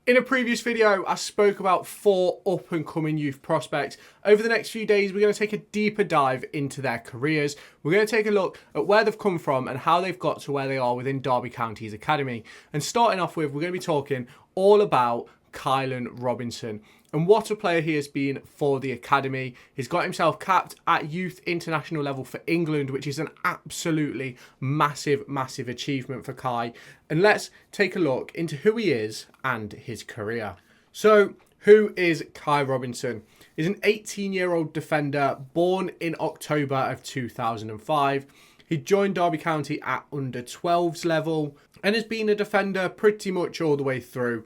In a previous video, I spoke about 4 up-and-coming youth prospects. Over the next few days, we're going to take a deeper dive into their careers. We're going to take a look at where they've come from and how they've got to where they are within Derby County's academy. And starting off with, we're going to be talking all about Keilen Robinson and what a player he has been for the academy. He's got himself capped at youth international level for England, which is an absolutely massive achievement for Kai. And let's take a look into who he is and his career. So, who is Kai Robinson? He's an 18-year-old defender born in October of 2005. He joined Derby County at under 12s level and has been a defender pretty much all the way through.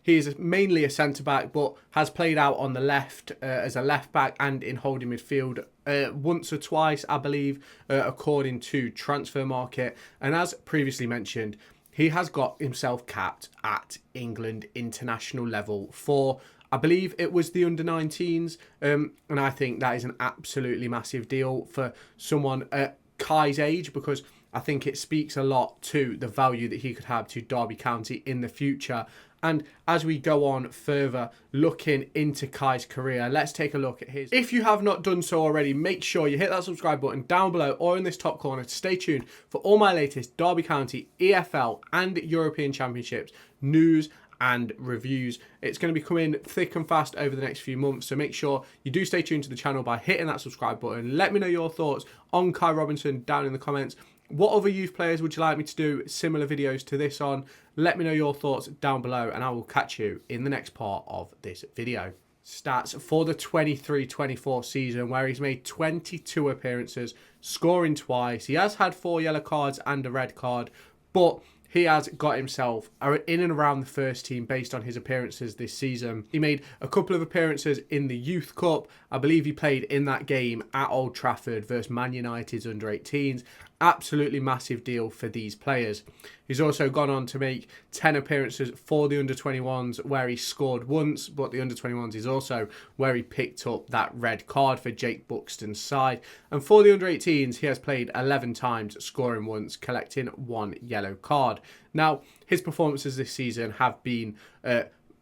He is mainly a centre-back, but has played out on the left as a left-back and in holding midfield once or twice, I believe, according to Transfer Market. And as previously mentioned, he has got himself capped at England international level for, I believe it was the under-19s. And I think that is an absolutely massive deal for someone at Kai's age, because I think it speaks a lot to the value that he could have to Derby County in the future. And as we go on further looking into Kai's career, let's take a look at his. If you have not done so already, make sure you hit that subscribe button down below or in this top corner to stay tuned for all my latest Derby County, EFL and European Championships news and reviews. It's going to be coming thick and fast over the next few months, so make sure you do stay tuned to the channel by hitting that subscribe button. Let me know your thoughts on Kai Robinson down in the comments. What other youth players would you like me to do similar videos to this on? Let me know your thoughts down below and I will catch you in the next part of this video. Stats for the 23-24 season, where he's made 22 appearances, scoring twice. He has had 4 yellow cards and a red card, but he has got himself in and around the first team based on his appearances this season. He made a couple of appearances in the Youth Cup. I believe he played in that game at Old Trafford versus Man United's under-18s. Absolutely massive deal for these players. He's also gone on to make 10 appearances for the under-21s, where he scored once, but the under-21s is also where he picked up that red card for Jake Buxton's side. And for the under-18s, he has played 11 times, scoring once, collecting 1 yellow card. Now, his performances this season have been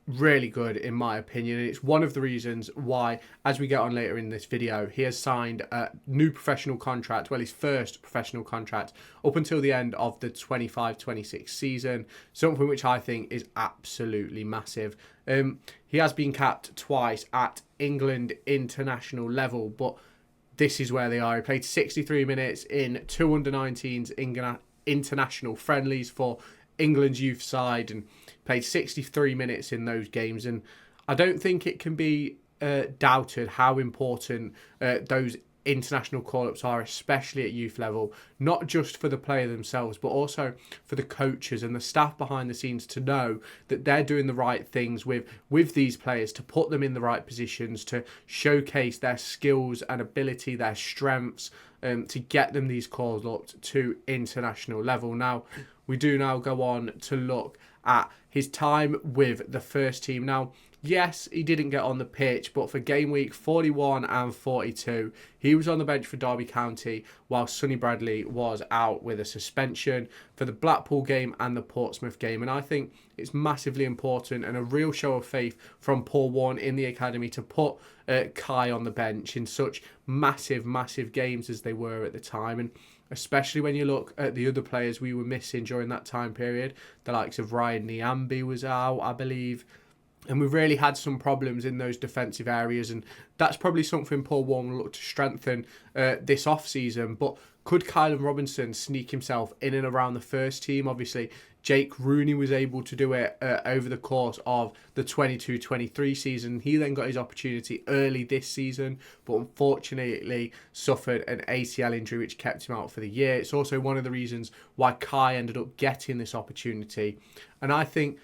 really good in my opinion, and it's one of the reasons why, as we get on later in this video, he has signed a new professional contract, well, his first professional contract up until the end of the 25-26 season, something which I think is absolutely massive. He has been capped twice at England international level, but this is where they are. He played 63 minutes in 2 under-19s international friendlies for England's youth side and played 63 minutes in those games, and I don't think it can be doubted how important those international call-ups are, especially at youth level, not just for the player themselves but also for the coaches and the staff behind the scenes to know that they're doing the right things with these players, to put them in the right positions, to showcase their skills and ability, their strengths, to get them these calls up to international level. Now, we do now go on to look at his time with the first team. Now, yes, he didn't get on the pitch, but for game week 41 and 42, he was on the bench for Derby County while Sonny Bradley was out with a suspension for the Blackpool game and the Portsmouth game. And I think it's massively important and a real show of faith from Paul Warne in the academy to put Kai on the bench in such massive games as they were at the time. And especially when you look at the other players we were missing during that time period, the likes of Ryan Niambi was out, I believe. And we've really had some problems in those defensive areas, and that's probably something Paul Warne will look to strengthen this off-season. But could Keilen Robinson sneak himself in and around the first team? Obviously, Jake Rooney was able to do it over the course of the 22-23 season. He then got his opportunity early this season, but unfortunately suffered an ACL injury which kept him out for the year. It's also one of the reasons why Kai ended up getting this opportunity. And I think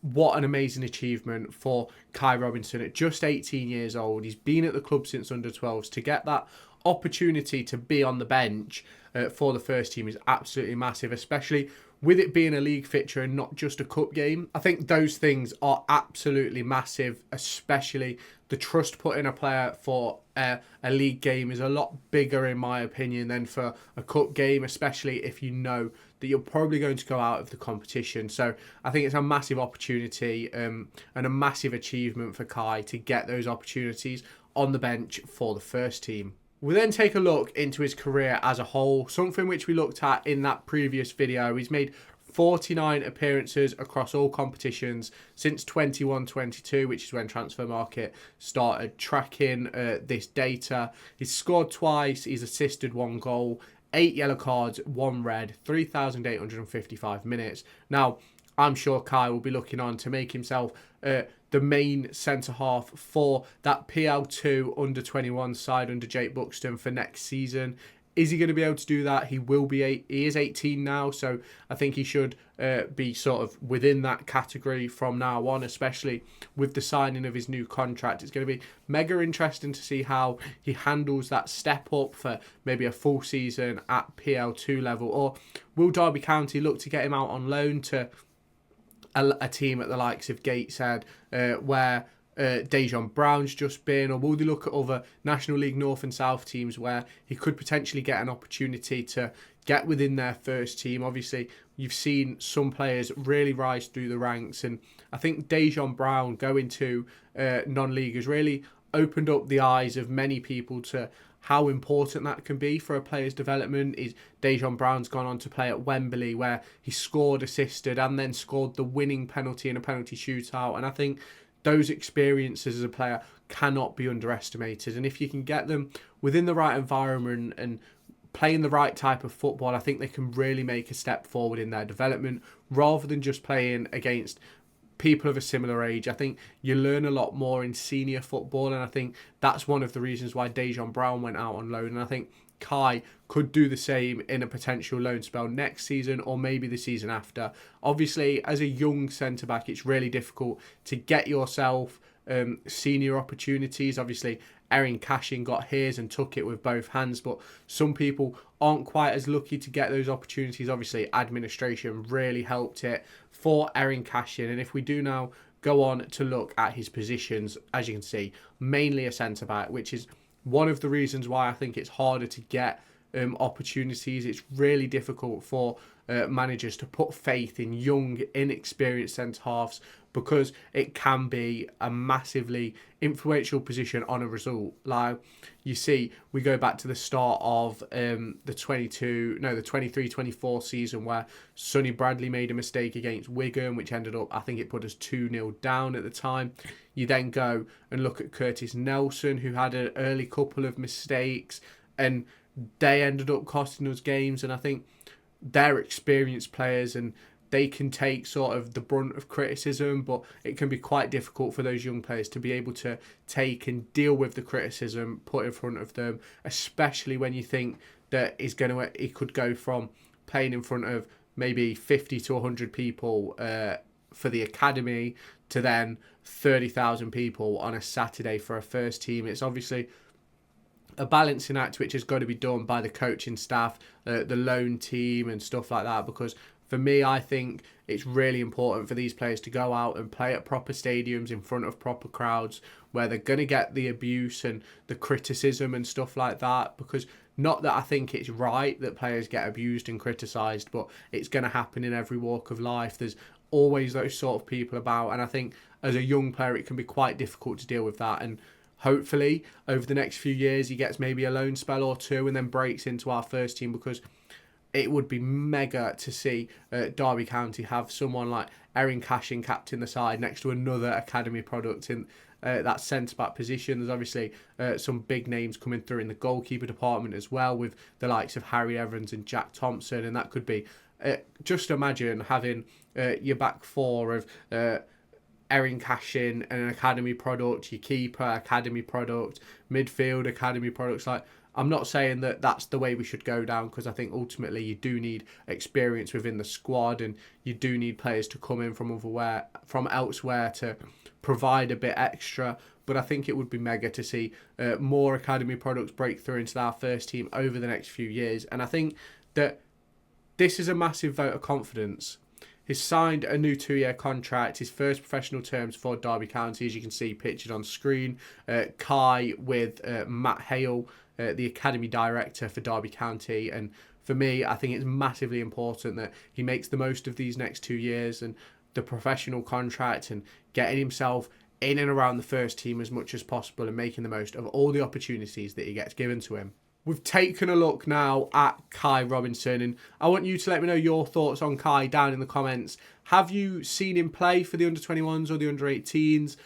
what an amazing achievement for Kai Robinson at just 18 years old. He's been at the club since under 12s. To get that opportunity to be on the bench for the first team is absolutely massive, especially with it being a league fixture and not just a cup game. I think those things are absolutely massive, especially the trust put in a player for a league game is a lot bigger, in my opinion, than for a cup game, especially if you know that you're probably going to go out of the competition. So I think it's a massive opportunity and a massive achievement for Kai to get those opportunities on the bench for the first team. We then take a look into his career as a whole, something which we looked at in that previous video. He's made 49 appearances across all competitions since 21-22, which is when Transfer Market started tracking this data. He's scored twice, he's assisted 1 goal, 8 yellow cards, 1 red, 3,855 minutes. Now, I'm sure Kai will be looking on to make himself the main centre-half for that PL2 under-21 side under Jake Buxton for next season. Is he going to be able to do that? He will be. He is 18 now, so I think he should be sort of within that category from now on, especially with the signing of his new contract. It's going to be mega interesting to see how he handles that step up for maybe a full season at PL2 level. Or will Derby County look to get him out on loan to a team at the likes of Gateshead, where Dejon Brown's just been, or will they look at other National League North and South teams where he could potentially get an opportunity to get within their first team? Obviously, you've seen some players really rise through the ranks, and I think Dejon Brown going to non-league has really opened up the eyes of many people to how important that can be for a player's development. Is Dejon Brown's gone on to play at Wembley, where he scored, assisted, and then scored the winning penalty in a penalty shootout, and I think those experiences as a player cannot be underestimated. And if you can get them within the right environment and playing the right type of football, I think they can really make a step forward in their development rather than just playing against people of a similar age. I think you learn a lot more in senior football, and I think that's one of the reasons why Dejon Brown went out on loan. And I think Kai could do the same in a potential loan spell next season or maybe the season after. Obviously, as a young centre-back, it's really difficult to get yourself senior opportunities. Obviously, Erin Cashin got his and took it with both hands, but some people aren't quite as lucky to get those opportunities. Obviously, administration really helped it for Erin Cashin, and if we do now go on to look at his positions, as you can see, mainly a centre-back, which is one of the reasons why I think it's harder to get opportunities. It's really difficult for managers to put faith in young, inexperienced centre-halves because it can be a massively influential position on a result. Like you see, we go back to the start of the 23-24 season where Sonny Bradley made a mistake against Wigan, which ended up, I think it put us 2-0 down at the time. You then go and look at Curtis Nelson, who had an early couple of mistakes, and they ended up costing us games. And I think they're experienced players and they can take sort of the brunt of criticism, but it can be quite difficult for those young players to be able to take and deal with the criticism put in front of them, especially when you think that he could go from playing in front of maybe 50 to 100 people for the academy to then 30,000 people on a Saturday for a first team. It's obviously a balancing act which has got to be done by the coaching staff, the loan team and stuff like that, because for me, I think it's really important for these players to go out and play at proper stadiums in front of proper crowds where they're going to get the abuse and the criticism and stuff like that, because not that I think it's right that players get abused and criticised, but it's going to happen in every walk of life. There's always those sort of people about, and I think as a young player it can be quite difficult to deal with that. And hopefully over the next few years he gets maybe a loan spell or two and then breaks into our first team, because it would be mega to see Derby County have someone like Erin Cashin captain the side next to another academy product in that centre-back position. There's obviously some big names coming through in the goalkeeper department as well, with the likes of Harry Evans and Jack Thompson, and that could be just imagine having your back four of Erin Cashin and an academy product, your keeper academy product, midfield academy products. Like, I'm not saying that that's the way we should go down, because I think ultimately you do need experience within the squad and you do need players to come in from elsewhere to provide a bit extra. But I think it would be mega to see more academy products break through into our first team over the next few years. And I think that this is a massive vote of confidence. He's signed a new 2-year contract, his first professional terms for Derby County, as you can see pictured on screen. Kai with Matt Hale, the Academy Director for Derby County, and for me, I think it's massively important that he makes the most of these next 2 years and the professional contract and getting himself in and around the first team as much as possible and making the most of all the opportunities that he gets given to him. We've taken a look now at Keilen Robinson, and I want you to let me know your thoughts on Kai down in the comments. Have you seen him play for the under-21s or the under-18s?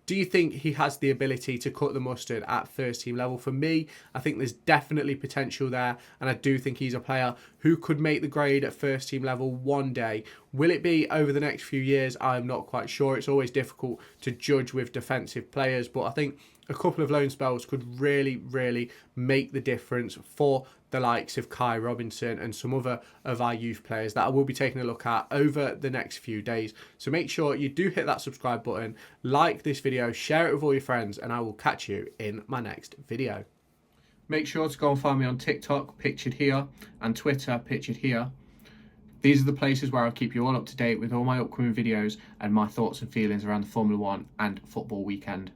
Do you think he has the ability to cut the mustard at first team level? For me, I think there's definitely potential there, and I do think he's a player who could make the grade at first team level one day. Will it be over the next few years? I'm not quite sure. It's always difficult to judge with defensive players, but I think a couple of loan spells could really make the difference for the likes of Keilen Robinson and some other of our youth players that I will be taking a look at over the next few days. So make sure you do hit that subscribe button, like this video, share it with all your friends, and I will catch you in my next video. Make sure to go and find me on TikTok, pictured here, and Twitter, pictured here. These are the places where I'll keep you all up to date with all my upcoming videos and my thoughts and feelings around the Formula 1 and football weekend.